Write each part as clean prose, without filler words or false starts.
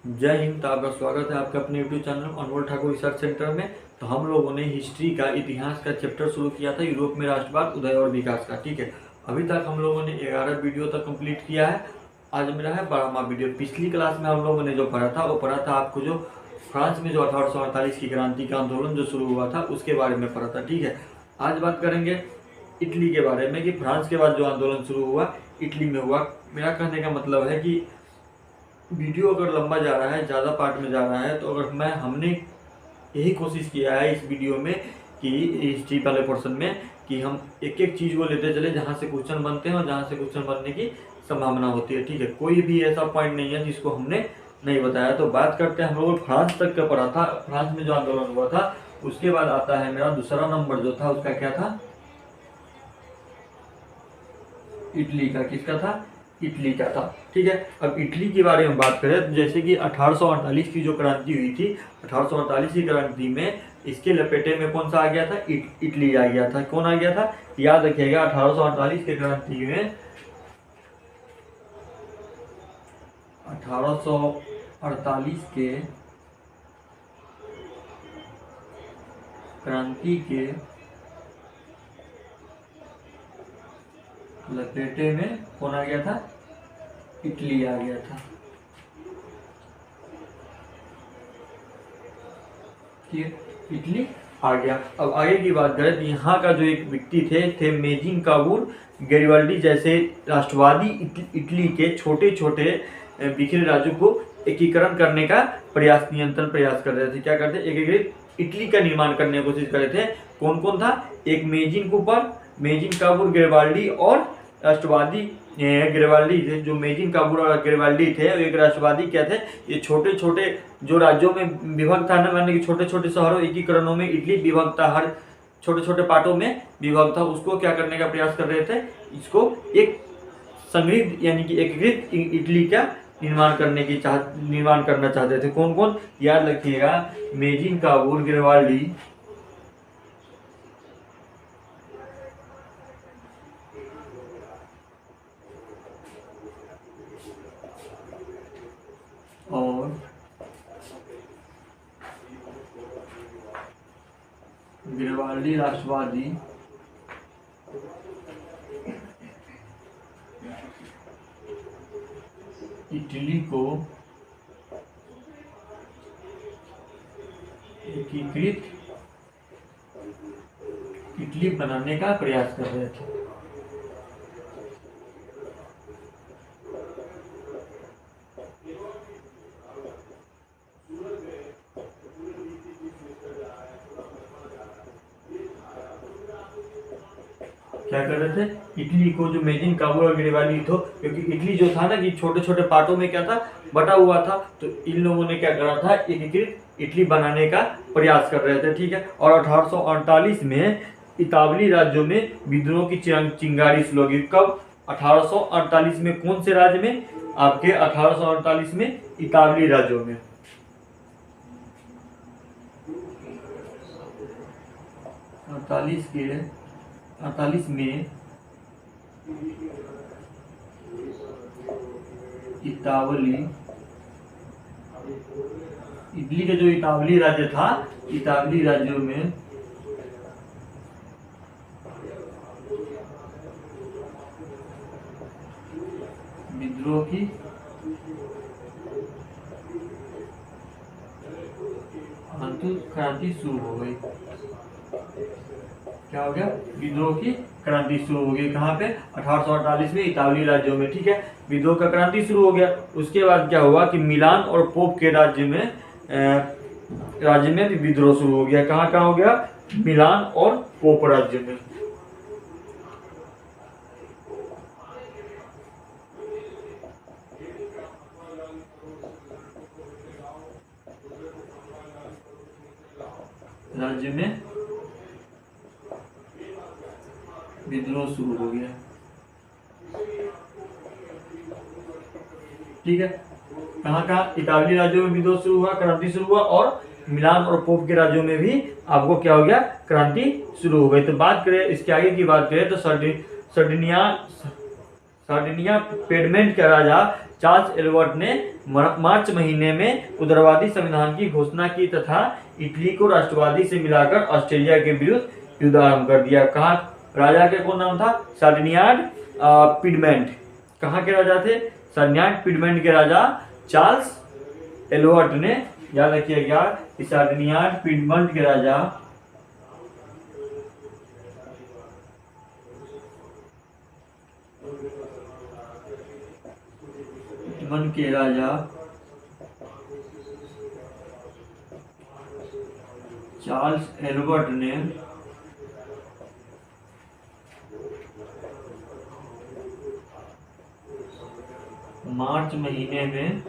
जय हिंद। तो आपका स्वागत है आपके अपने यूट्यूब चैनल अनमोल ठाकुर रिसर्च सेंटर में। तो हम लोगों ने हिस्ट्री का इतिहास का चैप्टर शुरू किया था, यूरोप में राष्ट्रवाद उदय और विकास का। ठीक है, अभी तक हम लोगों ने 11 वीडियो तक कंप्लीट किया है। आज मेरा है 12वां वीडियो। पिछली क्लास में हम लोगों ने जो पढ़ा था वो पढ़ा था आपको जो फ्रांस में जो 1848 की क्रांति का आंदोलन जो शुरू हुआ था उसके बारे में पढ़ा था। ठीक है, आज बात करेंगे इटली के बारे में कि फ्रांस के बाद जो आंदोलन शुरू हुआ इटली में हुआ। मेरा कहने का मतलब है कि वीडियो अगर लंबा जा रहा है, ज़्यादा पार्ट में जा रहा है, तो अगर हमने यही कोशिश किया है इस वीडियो में कि हिस्ट्री वाले पोर्शन में कि हम एक एक चीज़ को लेते चले जहाँ से क्वेश्चन बनते हैं और जहाँ से क्वेश्चन बनने की संभावना होती है। ठीक है, कोई भी ऐसा पॉइंट नहीं है जिसको हमने नहीं बताया। तो बात करते हैं, हम लोग फ्रांस तक का पढ़ा था। फ्रांस में जो आंदोलन हुआ था उसके बाद आता है मेरा दूसरा नंबर जो था उसका क्या था, इटली का। किसका था? इटली का था। ठीक है, अब इटली के बारे में बात करें तो जैसे कि 1848 की जो क्रांति हुई थी, 1848 की क्रांति में इसके लपेटे में कौन सा आ गया था? इटली आ गया था। कौन आ गया था? याद रखिएगा, 1848 की क्रांति में 1848 के क्रांति के लपेटे में कौन आ गया था? इटली आ गया था। ठीक है, इटली आ गया। अब आगे की बात करें तो यहाँ का जो एक व्यक्ति थे मेजिन काबूर गैरिबाल्डी जैसे राष्ट्रवादी इटली के छोटे छोटे बिखरे राज्यों को एकीकरण करने का निरंतर प्रयास कर रहे थे। क्या करते? एकीकृत इटली का निर्माण करने की कोशिश कर रहे थे। कौन कौन था? एक मेजिन काबूर गैरिबाल्डी और राष्ट्रवादी गैरिबाल्डी थे। जो मेजिन काबूर और गैरिबाल्डी थे एक राष्ट्रवादी क्या थे? ये छोटे छोटे जो राज्यों में विभक्त था ना, माने कि छोटे छोटे शहरों एकीकरणों में इटली विभक्त था, हर छोटे छोटे पार्टों में विभक्त था। उसको क्या करने का प्रयास कर रहे थे? इसको एक संगठित यानी कि एकीकृत इटली का निर्माण करना चाहते थे। कौन कौन? याद रखिएगा, मेजिन काबूर गैरिबाल्डी और गैरिबाल्डी राष्ट्रवादी इटली को एकीकृत इटली बनाने का प्रयास कर रहे थे। क्या कर रहे थे? इटली को, जो मेजिन काबूल और गैरिबाल्डी थो, क्योंकि इटली जो था ना कि छोटे छोटे पार्टों में क्या था, बटा हुआ था, तो इन लोगों ने क्या करा था? एकीकृत इटली बनाने का प्रयास कर रहे थे। ठीक है, और 1848 में इतावली राज्यों में विद्रोह की चिंगारी शुरू होगी। कब? 1848 में। कौन से राज्य में? आपके 1848 में इतावली राज्यों में। 48 में इतावली, इटली का जो इतावली राज्य था, इतावली राज्यों में विद्रोह की क्रांति शुरू हो गई। क्या हो गया? विद्रोह की क्रांति शुरू हो गई। कहाँ पे? 1848 में इतावली राज्यों में। ठीक है, विद्रोह का क्रांति शुरू हो गया। उसके बाद क्या हुआ कि मिलान और पोप के राज्य में भी विद्रोह शुरू हो गया। कहाँ कहाँ हो गया? मिलान और पोप राज्य में। राज्य में विद्रोह शुरू हो गया। ठीक है, कहाँ कहाँ? इतावली राज्यों में विद्रोह शुरू हुआ, क्रांति शुरू हुआ, और मिलान और पोप के राज्यों में भी आपको क्या हो गया? क्रांति शुरू हो गई। तो बात करें इसके आगे की बात करें तो सर्डिनिया पेडमेंट का राजा चार्ल्स एडवर्ड ने मार्च महीने में उदारवादी संविधान की घोषणा की तथा इटली को राष्ट्रवादी से मिलाकर ऑस्ट्रेलिया के विरुद्ध युद्ध आरंभ कर दिया। कहाँ राजा के कौन नाम था? फर्डिनांड पिडमैंट। कहाँ के राजा थे? फर्डिनांड पिडमैंट के राजा चार्ल्स एडवर्ड ने, याद रखिएगा कि फर्डिनांड पिडमैंट के राजा चार्ल्स एडवर्ड ने मार्च महीने में,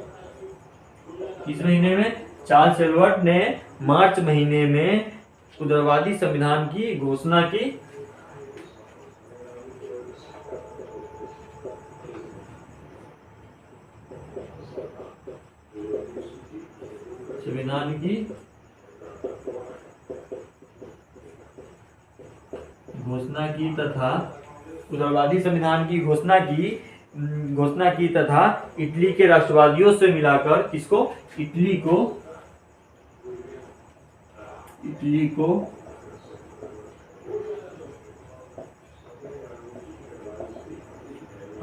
किस महीने में? चार्ल्स एडवर्ड ने मार्च महीने में उदारवादी संविधान की घोषणा की तथा उदारवादी संविधान की घोषणा की तथा इटली के राष्ट्रवादियों से मिलाकर किसको? इटली को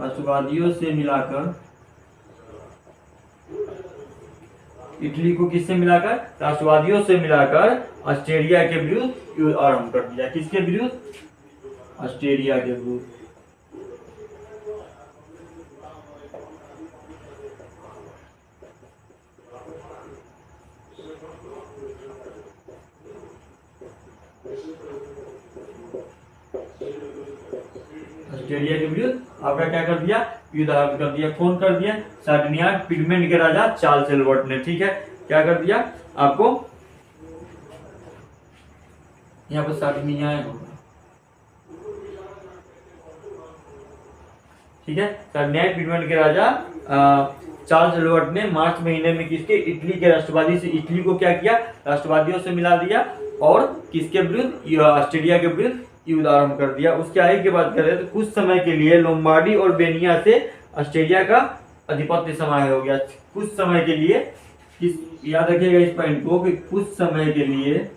राष्ट्रवादियों से मिलाकर, इटली को किससे मिलाकर? राष्ट्रवादियों से मिलाकर ऑस्ट्रेलिया के विरुद्ध युद्ध आरंभ कर दिया। किसके विरुद्ध? ऑस्ट्रेलिया के विरुद्ध। ऑस्ट्रेलिया के विरुद्ध आपका क्या कर दिया? युद्ध आरंभ कर दिया। कौन कर दिया? फर्डिनांड पिडमैंट के राजा चार्ल्स एडवर्ड ने। ठीक है, क्या कर दिया? आपको यहाँ पर फर्डिनांड, ठीक है, फर्डिनांड पिडमैंट के राजा चार्ल्स एडवर्ड ने मार्च महीने में किसके? इटली के राष्ट्रवादी से, इटली को क्या किया? राष्ट्रवादियों से मिला दिया और किसके विरुद्ध? ऑस्ट्रेलिया के विरुद्ध युद्ध आरंभ कर दिया। उसके आगे की बात करें तो कुछ समय के लिए लोम्बार्डी और बेनिया से ऑस्ट्रेलिया का आधिपत्य समाये हो गया। कुछ समय के लिए, किस, याद रखिएगा इस पॉइंट को कि कुछ समय के लिए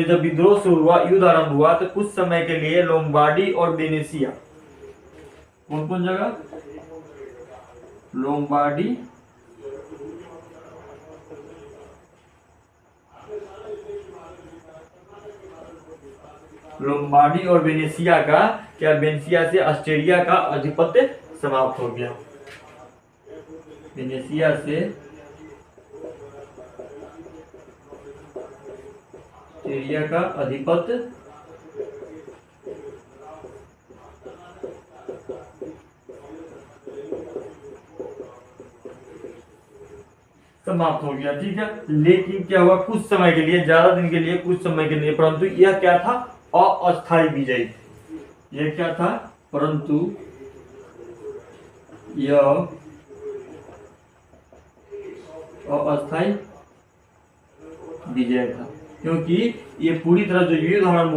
जब विद्रोह शुरू हुआ, युद्ध आरंभ हुआ, तो कुछ समय के लिए लोम्बार्डी और वेनेसिया, कौन कौन जगह? लोम्बार्डी और वेनेसिया का क्या? वेनेसिया से ऑस्ट्रेलिया का आधिपत्य समाप्त हो गया। वेनेसिया से ऑस्ट्रेलिया का आधिपत्य समाप्त हो गया। ठीक है, लेकिन क्या हुआ? कुछ समय के लिए, ज्यादा दिन के लिए, कुछ समय के लिए, परंतु यह क्या था? अस्थायी विजय। यह क्या था? परंतु यह अस्थायी विजय था, क्योंकि ये पूरी तरह जो युद्ध आरंभ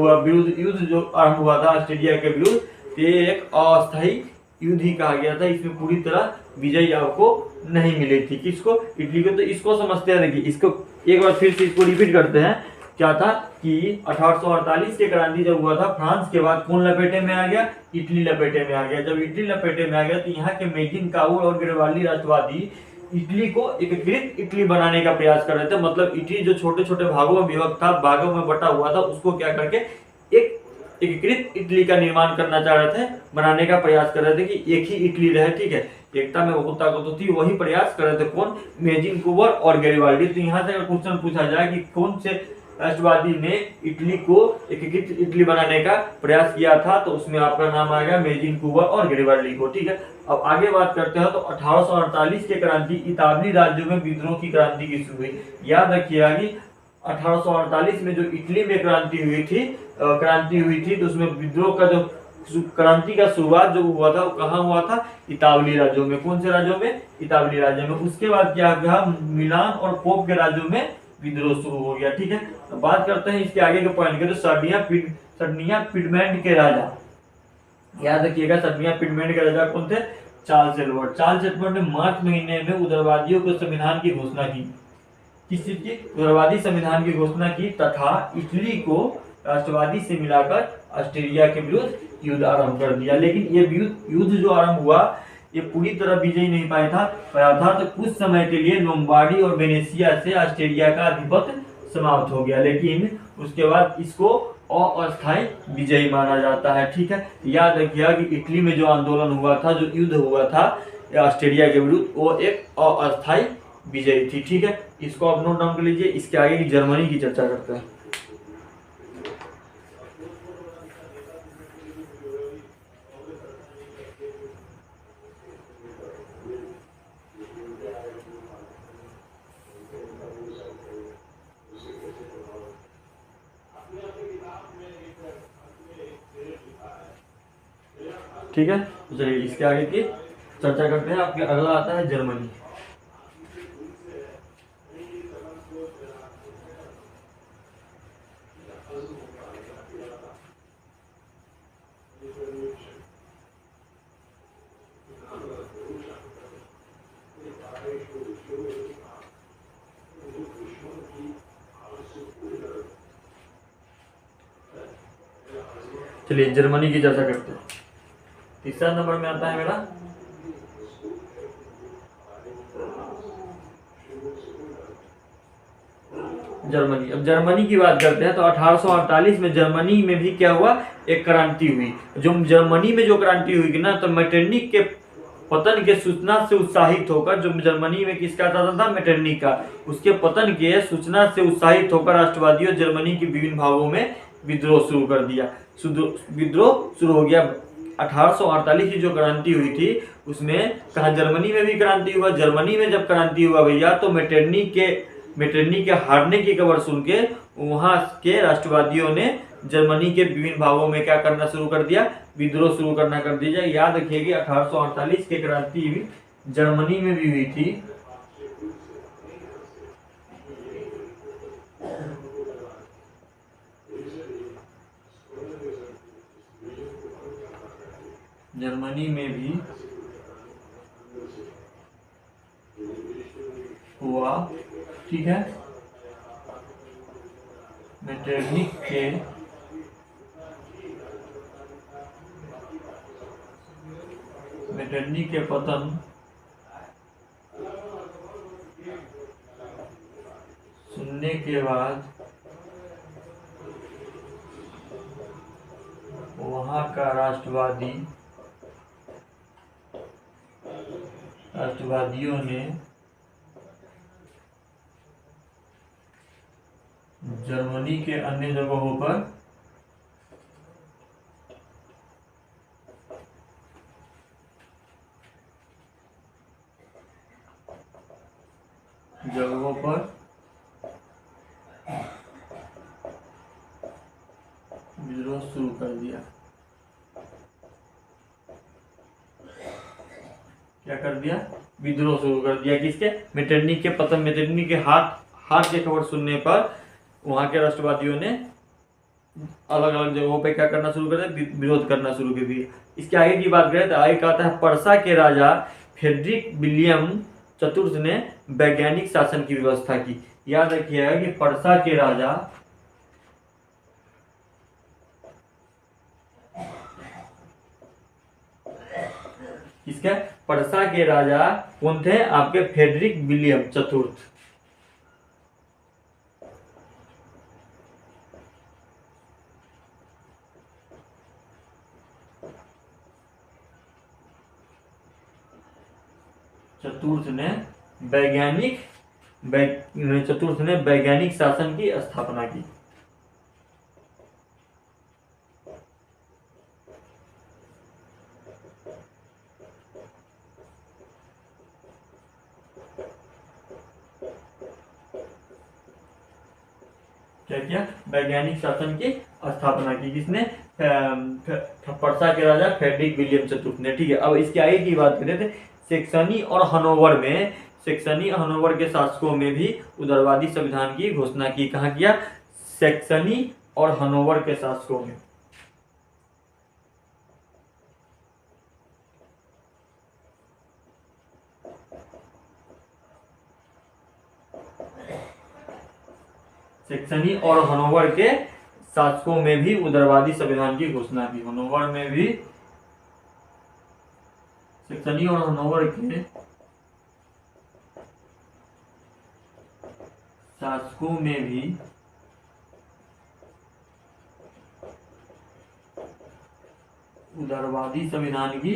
हुआ था ऑस्ट्रेलिया के विरुद्ध, ये एक अस्थायी युद्ध ही कहा गया था। इसमें पूरी तरह विजय आपको नहीं मिली थी। किसको? इटली को। तो इसको समझते हैं, देखिए इसको एक बार फिर से इसको रिपीट करते हैं। क्या था कि 1848 के क्रांति जब हुआ था, फ्रांस के बाद कौन लपेटे में आ गया? इटली लपेटे में आ गया। जब इटली लपेटे में आ गया तो यहाँ के मेजिन काउल और गरिबाल्दी राष्ट्रवादी इटली को एकीकृत इटली बनाने का प्रयास कर रहे थे। मतलब इटली जो छोटे छोटे भागों में विभक्त था, भागों में बटा हुआ था, उसको क्या करके एक एकीकृत इटली का निर्माण करना चाह रहे थे, बनाने का प्रयास कर रहे थे कि एक ही इटली रहे। ठीक है, एकता में बहुत ताकत होती, वही प्रयास कर रहे थे। कौन? मेजिन कुबर और गरिबाल्दी। तो यहाँ से अगर क्वेश्चन पूछा जाए कि कौन से राष्ट्रवादी ने इटली को एकीकृत इटली बनाने का प्रयास किया था, तो उसमें आपका नाम आएगा मेजिन कुबर और गरिबाल्दी को। ठीक है, अब आगे बात करते हैं तो 1848 के क्रांति इतावली राज्यों में विद्रोह की क्रांति की शुरू हुई। याद रखिएगा कि 1848 में जो इटली में क्रांति हुई थी तो उसमें विद्रोह का जो क्रांति का शुरुआत जो हुआ था वो कहाँ हुआ था? इतावली राज्यों में। कौन से राज्यों में? इतावली राज्यों में। उसके बाद क्या हुआ? मिलान और पोप के राज्यों में विद्रोह शुरू हो गया। ठीक है, तो बात करते हैं इसके आगे के पॉइंट के। तो सर्दिया पिडमैंट के राजा, याद रखिएगा सर्दिया पिडमैंट के राजा कौन थे? Charles Edward. चार्ल्स एडवर्ड ने मार्च महीने में उदारवादियों को संविधान की घोषणा की। किस चीज की? उदारवादी संविधान की घोषणा की तथा इटली को राष्ट्रवादी से मिलाकर ऑस्ट्रेलिया के विरुद्ध युद्ध आरंभ कर दिया। लेकिन ये युद्ध जो आरंभ हुआ ये पूरी तरह विजयी नहीं पाया था। तो कुछ समय के लिए लोम्बार्डी और वेनेशिया से ऑस्ट्रेलिया का आधिपत्य समाप्त हो गया, लेकिन उसके बाद इसको अस्थायी विजयी माना जाता है। ठीक है, याद रखिएगा कि इटली में जो आंदोलन हुआ था, जो युद्ध हुआ था ऑस्ट्रेलिया के विरुद्ध, वो एक अस्थायी विजयी थी। ठीक है, इसको आप नोट डाउन कर लीजिए। इसके आगे की जर्मनी की चर्चा करते हैं। ठीक है, तो चलिए इसके आगे की चर्चा करते हैं। आपके अगला आता है जर्मनी। चलिए जर्मनी की चर्चा करते हैं। तीसरा नंबर में आता है मेरा जर्मनी। अब जर्मनी की बात करते हैं तो 1848 में जर्मनी में भी क्या हुआ? एक क्रांति हुई। जो जर्मनी में जो क्रांति हुई कि ना, तो मेटरनिक के पतन के सूचना से उत्साहित होकर, जो जर्मनी में किसका चाहता था? मेटरनिक का। उसके पतन के सूचना से उत्साहित होकर राष्ट्रवादियों जर्मनी के विभिन्न भागों में विद्रोह शुरू कर दिया। विद्रोह शुरू हो गया। 1848 की जो क्रांति हुई थी उसमें कहा जर्मनी में भी क्रांति हुआ। जर्मनी में जब क्रांति हुआ भैया, तो मेटरनी के हारने की खबर सुन के वहां के राष्ट्रवादियों ने जर्मनी के विभिन्न भागों में क्या करना शुरू कर दिया? विद्रोह शुरू करना कर दिया। याद रखिएगा 1848 की क्रांति जर्मनी में भी हुई थी। जर्मनी में भी हुआ। ठीक है, मेटरनिक के पतन सुनने के बाद वहां का राष्ट्रवादियों ने जर्मनी के अन्य जगहों पर विद्रोह शुरू कर दिया। क्या कर दिया? विद्रोह शुरू कर दिया। किसके? मेटरनिक के पतन, मेटरनिक के हार की खबर सुनने पर वहां के राष्ट्रवादियों ने अलग अलग जगहों पे क्या करना शुरू कर दिया? विरोध करना शुरू कर दिया। इसके आगे की बात करें तो आगे कहता है पर्सा के राजा फ्रेडरिक विलियम चतुर्थ ने वैज्ञानिक शासन की व्यवस्था की। याद रखिएगा कि पर्सा के राजा किसके? पर्सा के राजा कौन थे? आपके फ्रेडरिक विलियम चतुर्थ। चतुर्थ ने वैज्ञानिक शासन की स्थापना की। क्या किया? वैज्ञानिक शासन की स्थापना की। किसने? पर्सा के राजा फ्रेडरिक विलियम चतुर्थ ने। ठीक है, अब इसके आगे की बात करें थे सेक्सनी और हनोवर में सैक्सनी और हनोवर के शासकों में भी उदारवादी संविधान की घोषणा की। कहाँ किया? सैक्सनी और हनोवर के शासकों में। सैक्सनी और हनोवर के शासकों में भी उदारवादी संविधान की घोषणा की। हनोवर में भी, सैक्सनी और हनोवर के शासकों में भी उदारवादी संविधान की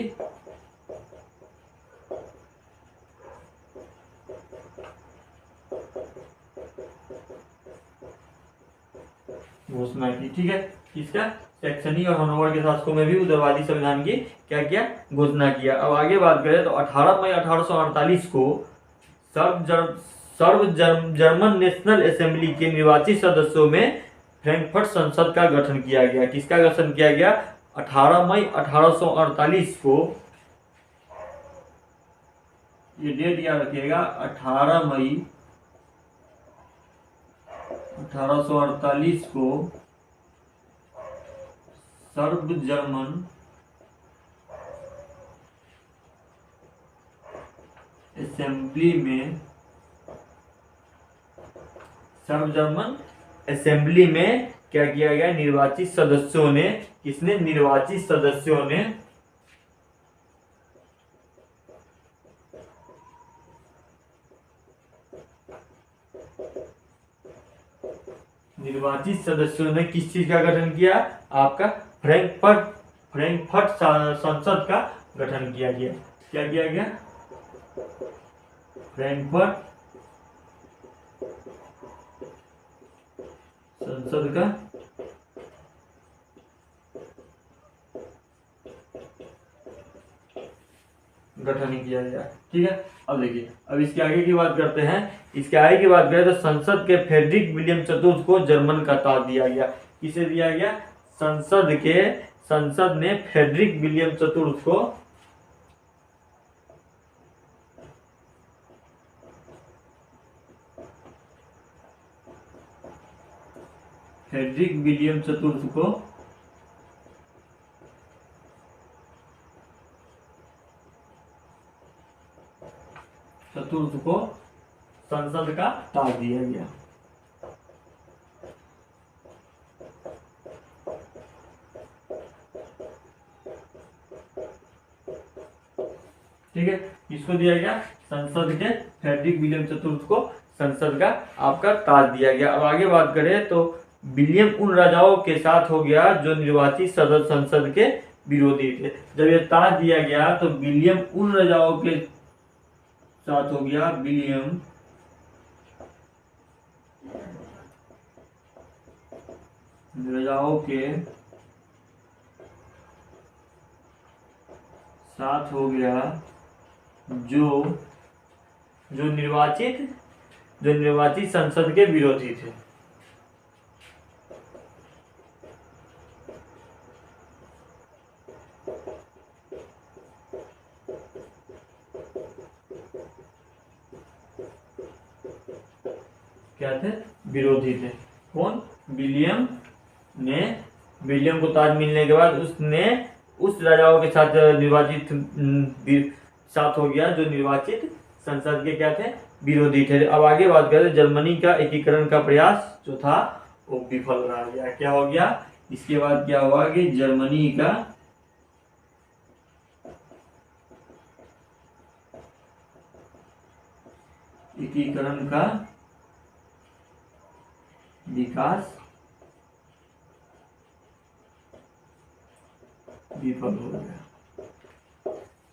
घोषणा की। ठीक है, किसका? सैक्सनी और हनोवर के शासकों में भी उदारवादी संविधान की क्या किया? घोषणा किया। अब आगे बात करें तो 18 मई 1848 को सर्व जर्मन नेशनल असेंबली के निर्वाचित सदस्यों में फ्रैंकफर्ट संसद का गठन किया गया। किसका गठन किया गया? 18 मई 1848 को, ये डेट याद रखिएगा, 18 मई 1848 को सर्व जर्मन असेंबली में क्या किया गया? निर्वाचित सदस्यों ने, किसने? निर्वाचित सदस्यों ने किस चीज का गठन किया? आपका फ्रैंकफर्ट संसद का गठन किया गया। क्या किया गया? फ्रैंकफर्ट संसद का गठन किया गया। ठीक है, अब देखिए, अब इसके आगे की बात करते हैं। इसके आगे की बात करें तो संसद के फ्रेडरिक विलियम चतुर्थ को जर्मन का ताज दिया गया। किसे दिया गया? संसद ने फ्रेडरिक विलियम चतुर्थ को संसद का ताज दिया गया। ठीक है, किसको दिया गया? संसद के फ्रेडरिक विलियम चतुर्थ को संसद का आपका ताज दिया गया। अब आगे बात करें तो विलियम उन राजाओं के साथ हो गया जो निर्वाचित सदस्य संसद के विरोधी थे। जब ये ताज दिया गया तो विलियम उन राजाओं के साथ हो गया, विलियम राजाओं के साथ हो गया जो निर्वाचित संसद के विरोधी थे। क्या थे? विरोधी थे। कौन? विलियम को ताज मिलने के बाद उसने उस राजाओं के साथ साथ हो गया जो निर्वाचित संसद के क्या थे? विरोधी थे। अब आगे बात करें, जर्मनी का एकीकरण का प्रयास जो था वो विफल रहा गया। क्या हो गया? इसके बाद क्या हुआ कि जर्मनी का एकीकरण का विकास विफल हो गया।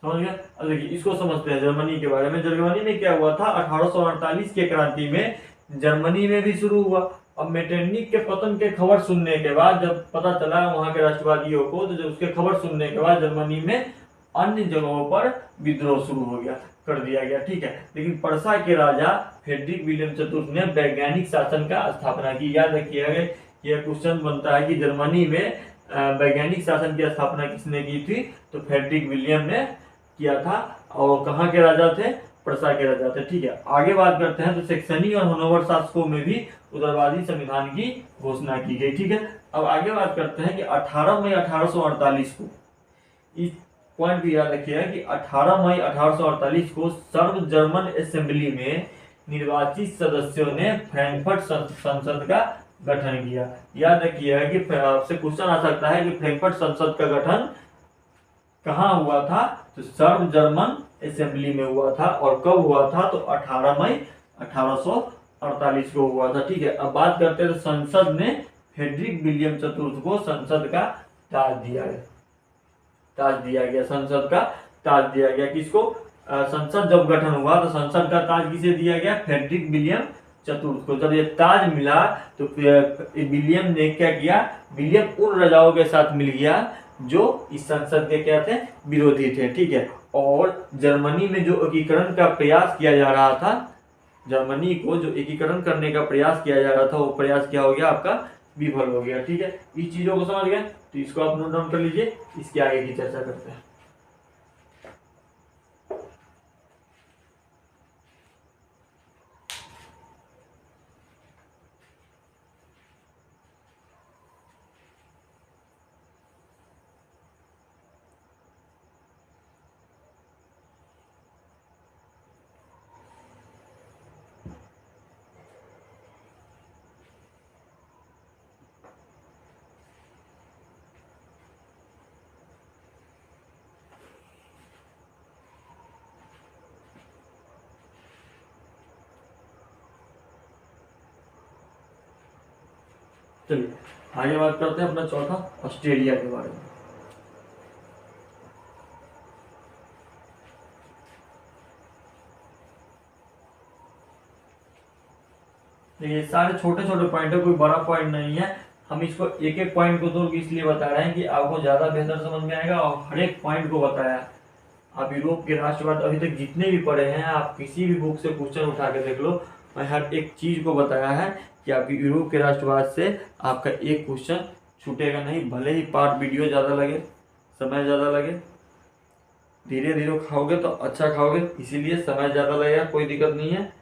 समझ गया? अब देखिए, इसको समझते हैं जर्मनी के बारे में। जर्मनी में क्या हुआ था? 1848 के क्रांति में जर्मनी में भी शुरू हुआ। अब मेटरनिख के पतन के खबर सुनने के बाद, जब पता चला वहां के राष्ट्रवादियों को, तो जब उसके खबर सुनने के बाद जर्मनी में अन्य जगहों पर विद्रोह शुरू हो गया, कर दिया गया। ठीक है, लेकिन पर्सा के राजा फ्रेडरिक विलियम चतुर्थ ने वैज्ञानिक शासन का स्थापना की। याद रखिएगा, यह क्वेश्चन बनता है कि जर्मनी में वैज्ञानिक शासन की स्थापना किसने की थी? तो फ्रेडरिक विलियम ने किया था। और कहाँ के राजा थे? प्रसा किया जाता है। ठीक है, आगे बात करते हैं तो सेक्सनी और हनोवर शासकों में भी उदारवादी संविधान की घोषणा की गई। ठीक है, अब आगे बात करते हैं कि 18 मई 1848 को, इस पॉइंट भी याद रखिएगा कि 18 मई 1848 को सर्व जर्मन असेंबली में निर्वाचित सदस्यों ने फ्रैंकफर्ट संसद का गठन किया। याद रखिएगा कि आपसे क्वेश्चन आ सकता है कि फ्रैंकफर्ट संसद का गठन कहाँ हुआ था, तो सर्व जर्मन असेंबली में हुआ था। और कब हुआ था, तो 18 मई 1848 को हुआ था। ठीक है, अब बात करते हैं तो संसद ने फ्रेडरिक विलियम चतुर्थ को संसद का ताज दिया गया। संसद का ताज दिया गया। किसको? संसद जब गठन हुआ तो संसद का ताज किसे दिया गया? फ्रेडरिक विलियम चतुर्थ को। जब ये ताज मिला तो विलियम ने क्या किया? विलियम उन राजाओं के साथ मिल गया जो इस संसद के क्या थे? विरोधी थे। ठीक है, और जर्मनी में जो एकीकरण का प्रयास किया जा रहा था, जर्मनी को जो एकीकरण करने का प्रयास किया जा रहा था, वो प्रयास क्या हो गया? आपका विफल हो गया। ठीक है, इस चीजों को समझ गए तो इसको आप नोट डाउन कर लीजिए, इसके आगे की चर्चा करते हैं। चलिए आगे बात करते हैं अपना चौथा, ऑस्ट्रेलिया के बारे में। देखिए सारे छोटे छोटे पॉइंट है, कोई बड़ा पॉइंट नहीं है। हम इसको एक एक पॉइंट को तो इसलिए बता रहे हैं कि आपको ज्यादा बेहतर समझ में आएगा, और हर एक पॉइंट को बताया। आप यूरोप के राष्ट्रवाद अभी तक जितने भी पढ़े हैं, आप किसी भी बुक से क्वेश्चन उठा के देख लो, मैं हर एक चीज को बताया है कि आपकी यूरोप के राष्ट्रवाद से आपका एक क्वेश्चन छूटेगा नहीं। भले ही पार्ट वीडियो ज़्यादा लगे, समय ज़्यादा लगे, धीरे धीरे खाओगे तो अच्छा खाओगे, इसीलिए समय ज़्यादा लगेगा, कोई दिक्कत नहीं है।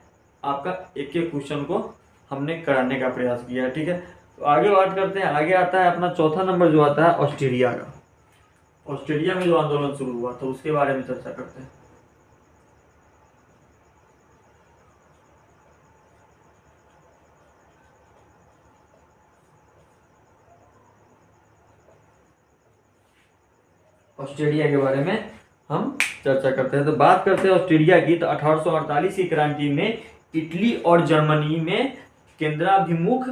आपका एक एक क्वेश्चन को हमने कराने का प्रयास किया है। ठीक है, तो आगे बात करते हैं। आगे आता है अपना चौथा नंबर जो आता है ऑस्ट्रेलिया का। ऑस्ट्रेलिया में जो आंदोलन शुरू हुआ था उसके बारे में चर्चा करते हैं। ऑस्ट्रेलिया के बारे में हम चर्चा करते हैं। तो बात करते हैं ऑस्ट्रेलिया की, तो 1848 की क्रांति में इटली और जर्मनी में केंद्राभिमुख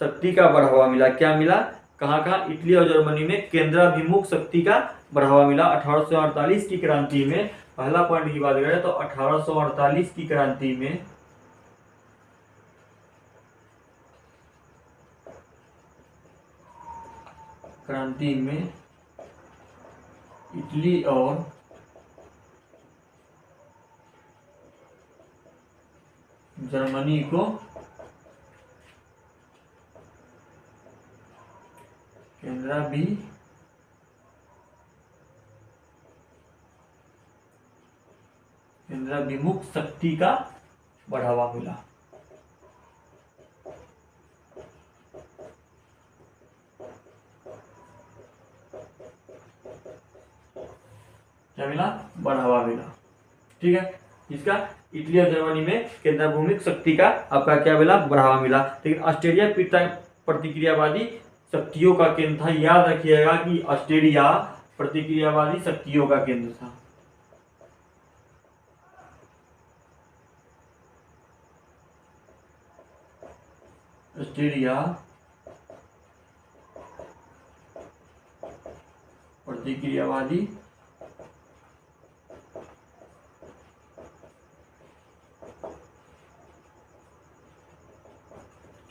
शक्ति का बढ़ावा मिला। क्या मिला? कहाँ कहाँ? इटली और जर्मनी में केंद्राभिमुख शक्ति का बढ़ावा मिला 1848 की क्रांति में। पहला पॉइंट की बात करें तो 1848 की क्रांति में इटली और जर्मनी को केंद्राभिमुख शक्ति का बढ़ावा मिला। क्या मिला? बढ़ावा मिला। ठीक है, इसका इटली और जर्मनी में केंद्राभिमुख शक्ति का आपका क्या मिला? बढ़ावा मिला। लेकिन ऑस्ट्रेलिया प्रतिक्रियावादी शक्तियों का केंद्र था। याद रखिएगा कि ऑस्ट्रेलिया प्रतिक्रियावादी शक्तियों का केंद्र था। ऑस्ट्रेलिया प्रतिक्रियावादी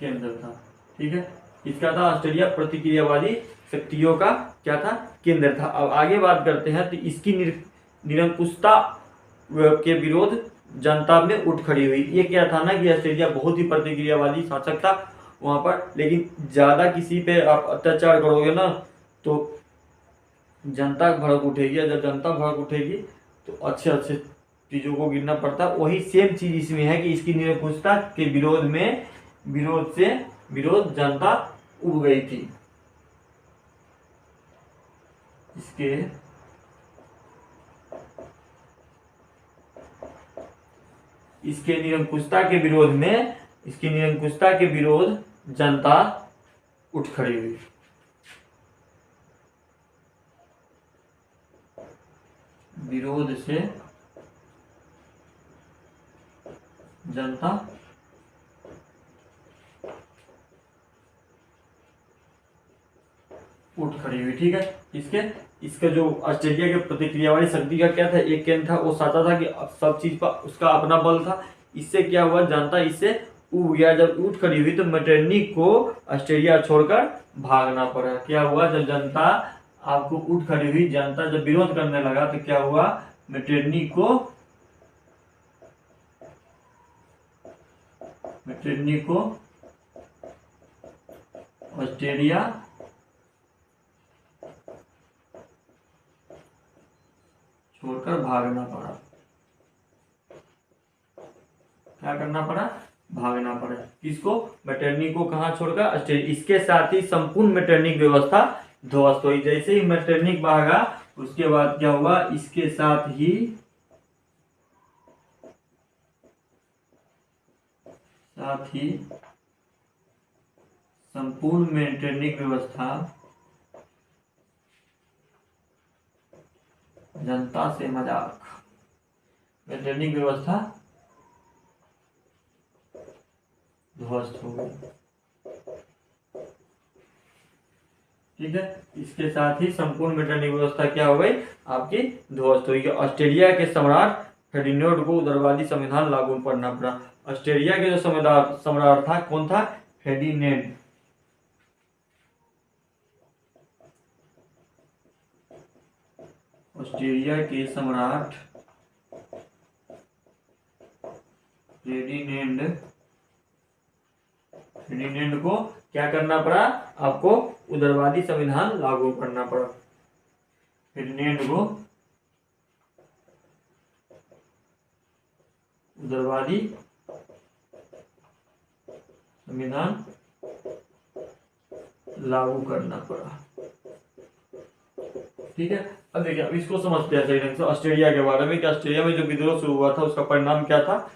केंद्र था। ठीक है, इसका था ऑस्ट्रेलिया प्रतिक्रियावादी शक्तियों का क्या था? केंद्र था। अब आगे बात करते हैं तो इसकी निरंकुशता के विरोध जनता में उठ खड़ी हुई। ये क्या था ना कि ऑस्ट्रेलिया बहुत ही प्रतिक्रियावादी शासक था वहां पर, लेकिन ज्यादा किसी पे आप अत्याचार करोगे ना तो जनता भड़क उठेगी। जब जनता भड़क उठेगी तो अच्छे अच्छे चीज़ों को गिनना पड़ता। वही सेम चीज़ इसमें है कि इसकी निरंकुशता के विरोध जनता उब गई थी। इसके निरंकुशता के विरोध जनता उठ खड़ी हुई। विरोध से जनता उठ खड़ी हुई। ठीक है, इसका जो ऑस्ट्रेलिया के प्रतिक्रिया वाली शक्ति का क्या था, एक केंद्र था, वो चाहता था कि सब चीज पर उसका अपना बल था। इससे क्या हुआ, जनता इससे उब गया। जब उठ खड़ी हुई तो मेटरनिख को ऑस्ट्रेलिया छोड़कर भागना पड़ा। क्या हुआ, जब जनता आपको उठ खड़ी हुई, जनता जब विरोध करने लगा तो क्या हुआ, मेटरनिख को ऑस्ट्रेलिया छोड़कर भागना पड़ा। क्या करना पड़ा, भागना पड़ा। किसको, मेटरनिख को। कहाँ छोड़कर, ऑस्ट्रेलिया। इसके साथ ही संपूर्ण मेटरनिख व्यवस्था ध्वस्त हुई। जैसे ही मेटरनिख भागा उसके बाद क्या हुआ, इसके साथ ही संपूर्ण मेटरनिख व्यवस्था जनता से मजाक। मेटरनिख व्यवस्था ध्वस्त हो गई। ठीक है, इसके साथ ही संपूर्ण मेटरनिख व्यवस्था क्या हो गई, आपकी ध्वस्त हुई। ऑस्ट्रेलिया के सम्राट फेर्डिनेंड को उदारवादी संविधान लागू करना पड़ा। ऑस्ट्रेलिया के जो सम्राट था, कौन था, फेर्डिनेंड। ऑस्ट्रेलिया के सम्राट फेर्डिनेंड को क्या करना पड़ा, आपको उदारवादी संविधान लागू करना पड़ा। फेर्डिनेंड को उदारवादी संविधान लागू करना पड़ा। ठीक है, अब देखिए, अब इसको समझते हैं सही ढंग से ऑस्ट्रेलिया के बारे में कि ऑस्ट्रेलिया में जो विद्रोह शुरू हुआ था उसका परिणाम क्या था,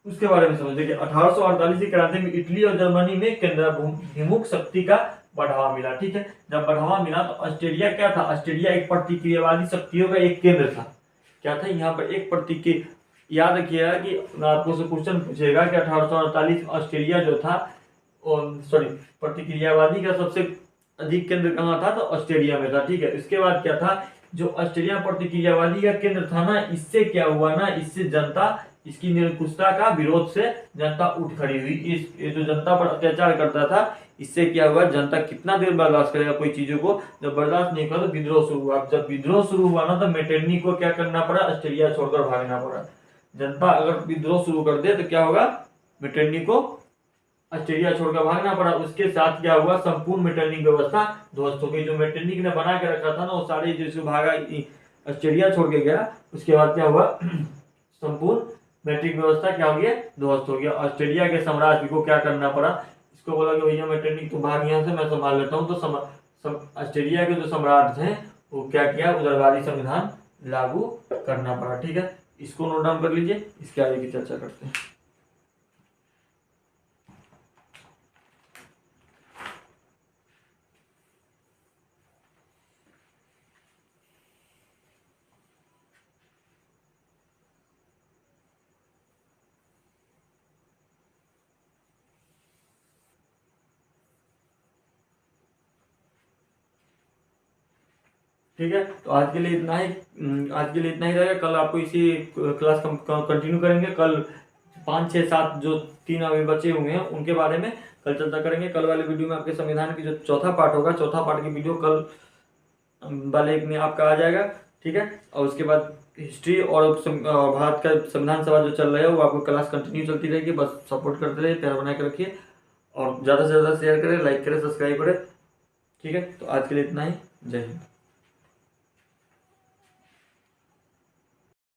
उसके बारे में समझते कि 1848 की क्रांति में इटली और जर्मनी में केंद्राभिमुख शक्ति का बढ़ावा मिला। ठीक है, जब बढ़ावा मिला तो ऑस्ट्रेलिया क्या था, ऑस्ट्रेलिया एक प्रतिक्रियावादी शक्तियों का एक केंद्र था। क्या था, यहाँ पर एक प्रतिक्रिया, याद रखिएगा कि आपको से क्वेश्चन पूछेगा कि 1848 ऑस्ट्रेलिया जो था, प्रतिक्रियावादी का सबसे अधिक केंद्र कहाँ था, तो ऑस्ट्रेलिया में था। ठीक है, इसके बाद क्या था, जो ऑस्ट्रेलिया प्रतिक्रियावादी का केंद्र था ना, इससे क्या हुआ ना, इससे जनता, इसकी निरंकुशता का विरोध से जनता उठ खड़ी हुई। ये जो जनता पर अत्याचार करता था, इससे क्या हुआ, जनता कितना देर बर्दाश्त करेगा कोई चीजों को, जब बर्दाश्त नहीं करा तो विद्रोह शुरू हुआ। जब विद्रोह शुरू हुआ ना, तो मेटरनिख को क्या करना पड़ा, ऑस्ट्रेलिया छोड़कर भागना पड़ा। जनता अगर विद्रोह शुरू कर दे तो क्या होगा, मेटरनिख को ऑस्ट्रेलिया छोड़कर भागना पड़ा। उसके साथ क्या हुआ, संपूर्ण मेटरनिख व्यवस्था ध्वस्त हो गई। जो मेटरनिख ने बना के रखा था ना, वो सारे जो भागा ऑस्ट्रेलिया छोड़ के गया, उसके बाद क्या हुआ, संपूर्ण मेटरनिख व्यवस्था क्या हो गया, ध्वस्त हो गया। ऑस्ट्रेलिया के साम्राज्य को क्या करना पड़ा, इसको बोला कि भैया मेटरनिख तो भाग यहाँ से, मैं संभाल लेता हूँ। तो ऑस्ट्रेलिया के जो सम्राट थे वो क्या किया, उदारवादी संविधान लागू करना पड़ा। ठीक है, इसको नोट डाउन कर लीजिए, इसके आगे की चर्चा करते हैं। ठीक है, तो आज के लिए इतना ही रहेगा। कल आपको इसी क्लास कंटिन्यू करेंगे। कल 5, 6, 7 जो 3 अभी बचे हुए हैं उनके बारे में कल चर्चा करेंगे। कल वाले वीडियो में आपके संविधान की जो चौथा पार्ट होगा, चौथा पार्ट की वीडियो कल वाले में आपका आ जाएगा। ठीक है, और उसके बाद हिस्ट्री और भारत का संविधान सभा जो चल रहा है वो आपको क्लास कंटिन्यू चलती रहेगी। बस सपोर्ट करते रहिए, प्यार बना के रखिए और ज़्यादा से ज़्यादा शेयर करें, लाइक करें, सब्सक्राइब करें। ठीक है, तो आज के लिए इतना ही। जय हिंद।